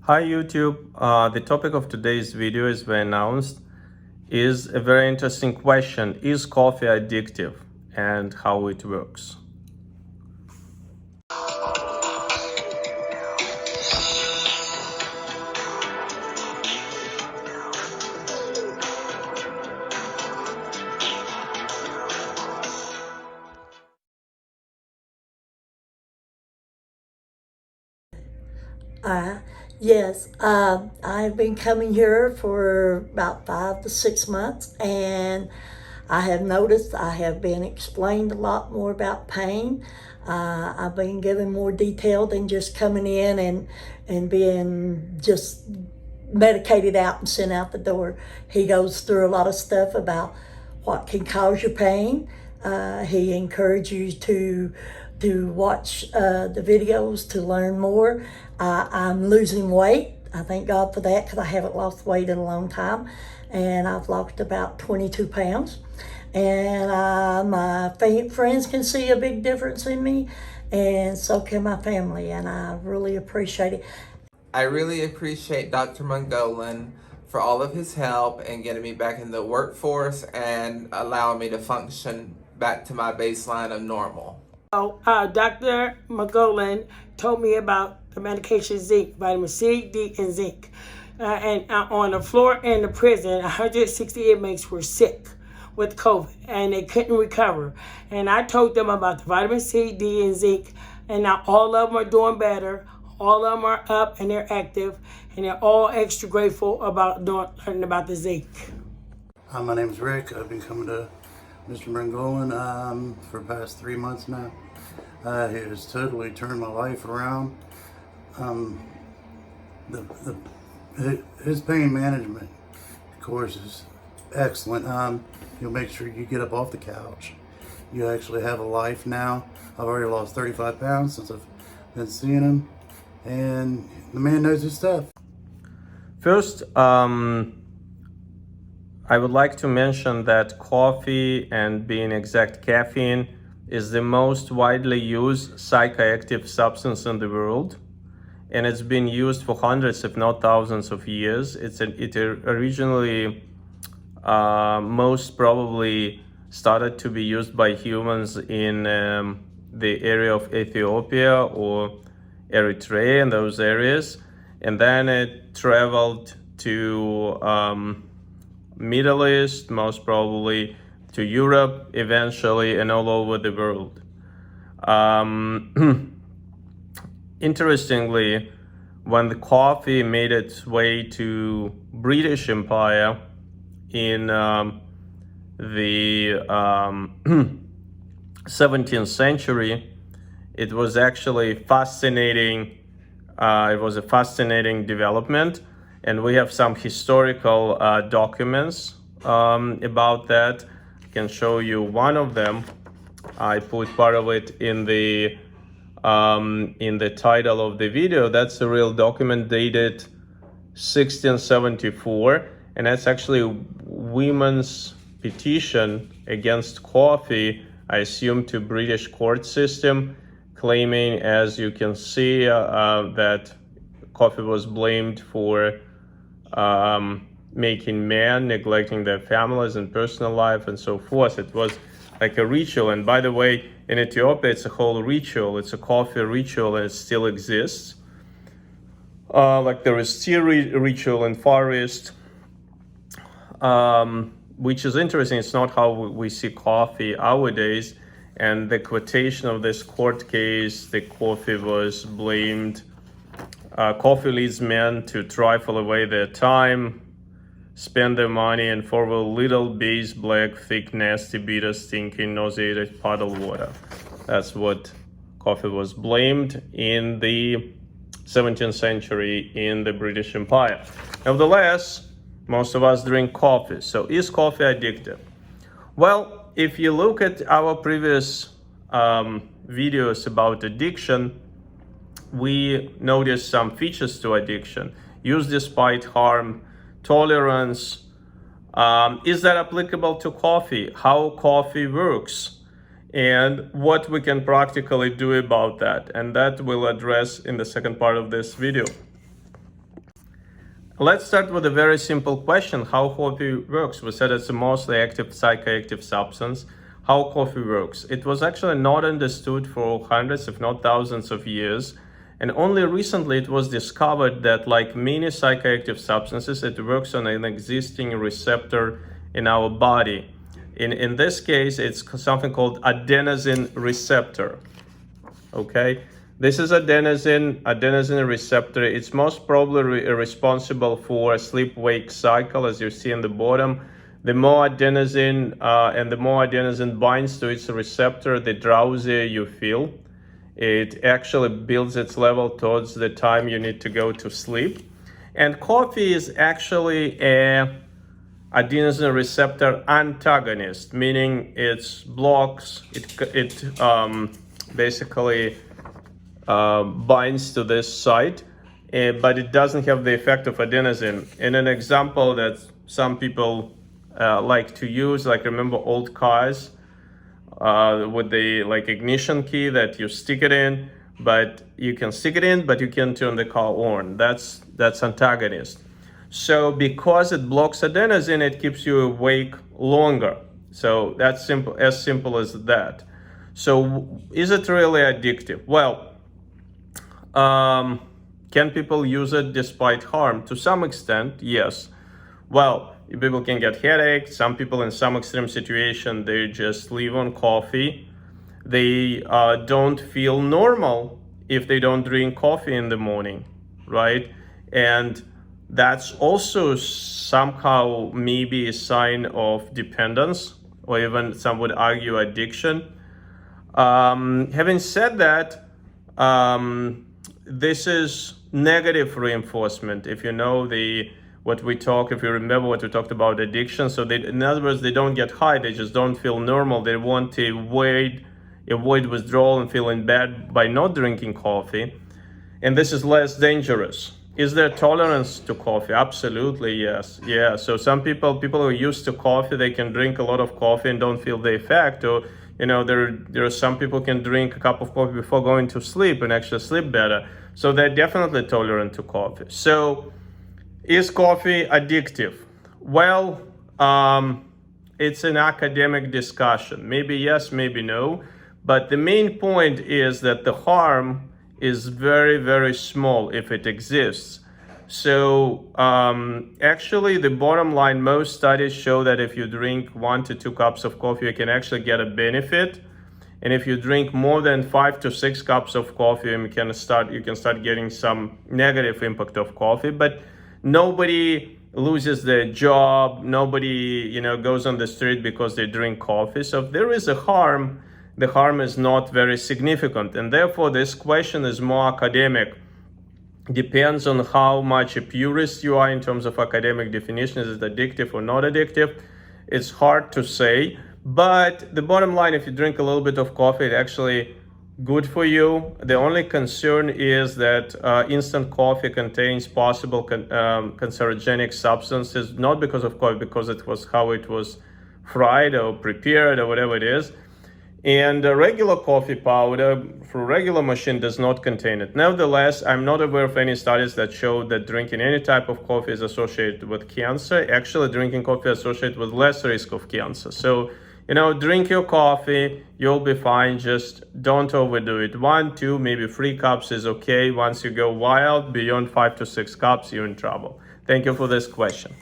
Hi YouTube, the topic of today's video, as we announced, is a very interesting question. Is coffee addictive and how it works? Yes, I've been coming here for about 5 to 6 months, and I have noticed I have been explained a lot more about pain. I've been given more detail than just coming in and being just medicated out and sent out the door. He goes through a lot of stuff about what can cause your pain. He encourages you to watch the videos to learn more. I'm losing weight. I thank God for that because I haven't lost weight in a long time, and I've lost about 22 pounds. And my friends can see a big difference in me, and so can my family, and I really appreciate it. I really appreciate Dr. Mungolan for all of his help in getting me back in the workforce and allowing me to function back to my baseline of normal. Dr. McGolan told me about the medication zinc, vitamin C, D, and zinc. On the floor in the prison, 160 inmates were sick with COVID, and they couldn't recover. And I told them about the vitamin C, D, and zinc, and now all of them are doing better. All of them are up and they're active, and they're all extra grateful about learning about the zinc. My name is Rick. I've been coming to Mr. Mungolan for the past 3 months now. He has totally turned my life around. His pain management course is excellent. He'll make sure you get up off the couch. You actually have a life now. I've already lost 35 pounds since I've been seeing him, and the man knows his stuff. First, I would like to mention that coffee, and being exact, caffeine, is the most widely used psychoactive substance in the world, and it's been used for hundreds, if not thousands of years. It originally most probably started to be used by humans in the area of Ethiopia or Eritrea and those areas, and then it traveled to Middle East, most probably to Europe eventually, and all over the world. Interestingly, when the coffee made its way to British Empire in the 17th century, it was actually fascinating. It was a fascinating development, and we have some historical documents about that. I can show you one of them. I put part of it in the title of the video. That's a real document dated 1674, and that's actually women's petition against coffee, I assume to British court system, claiming, as you can see, that coffee was blamed for making men neglecting their families and personal life and so forth. It was like a ritual. And by the way, in Ethiopia, it's a whole ritual. It's a coffee ritual, and it still exists. Like there is tea ritual in Far East, which is interesting. It's not how we see coffee nowadays. And the quotation of this court case, the coffee was blamed. Coffee leads men to trifle away their time, spend their money, and for a little base, black, thick, nasty, bitter, stinking, nauseated puddle water. That's what coffee was blamed in the 17th century in the British Empire. Nevertheless, most of us drink coffee. So is coffee addictive? Well, if you look at our previous videos about addiction, we noticed some features to addiction: use despite harm, tolerance. Is that applicable to coffee? How coffee works, and what we can practically do about that? And that we'll address in the second part of this video. Let's start with a very simple question: how coffee works. We said it's a mostly active psychoactive substance. How coffee works. It was actually not understood for hundreds, if not thousands of years. And only recently it was discovered that, like many psychoactive substances, it works on an existing receptor in our body. In this case, it's something called adenosine receptor. Okay, this is adenosine receptor. It's most probably responsible for a sleep-wake cycle, as you see in the bottom. The more adenosine and the more adenosine binds to its receptor, the drowsier you feel. It actually builds its level towards the time you need to go to sleep. And coffee is actually a adenosine receptor antagonist, meaning it blocks, it basically binds to this site, but it doesn't have the effect of adenosine. In an example that some people like to use, like remember old cars with the ignition key that you stick it in, but you can stick it in, but you can turn the car on. That's antagonist. So because it blocks adenosine, it keeps you awake longer. So that's simple, as simple as that. So is it really addictive? Well, can people use it despite harm? To some extent, yes. Well, people can get headaches. Some people in some extreme situation, they just live on coffee. They don't feel normal if they don't drink coffee in the morning, right? And that's also somehow maybe a sign of dependence, or even some would argue addiction. Having said that, this is negative reinforcement. If you know if you remember what we talked about addiction, so in other words, they don't get high, they just don't feel normal. They want to avoid withdrawal and feeling bad by not drinking coffee. And this is less dangerous. Is there tolerance to coffee? Absolutely, yes. Yeah, so some people who are used to coffee, they can drink a lot of coffee and don't feel the effect. Or, there are some people can drink a cup of coffee before going to sleep and actually sleep better. So they're definitely tolerant to coffee. So is coffee addictive? Well, it's an academic discussion. Maybe yes, maybe no. But the main point is that the harm is very, very small if it exists. So actually, the bottom line, most studies show that if you drink 1 to 2 cups of coffee, you can actually get a benefit. And if you drink more than 5 to 6 cups of coffee, you can start getting some negative impact of coffee. But nobody loses their job. Nobody, goes on the street because they drink coffee. So if there is a harm, the harm is not very significant. And therefore, this question is more academic. Depends on how much a purist you are in terms of academic definition. Is it addictive or not addictive? It's hard to say. But the bottom line, if you drink a little bit of coffee, it's actually good for you. The only concern is that instant coffee contains possible cancerogenic substances, not because of coffee, because it was how it was fried or prepared or whatever it is. And regular coffee powder through regular machine does not contain it. Nevertheless, I'm not aware of any studies that show that drinking any type of coffee is associated with cancer. Actually, drinking coffee is associated with less risk of cancer. So, drink your coffee, you'll be fine. Just don't overdo it. 1, 2, maybe 3 cups is okay. Once you go wild, beyond 5 to 6 cups, you're in trouble. Thank you for this question.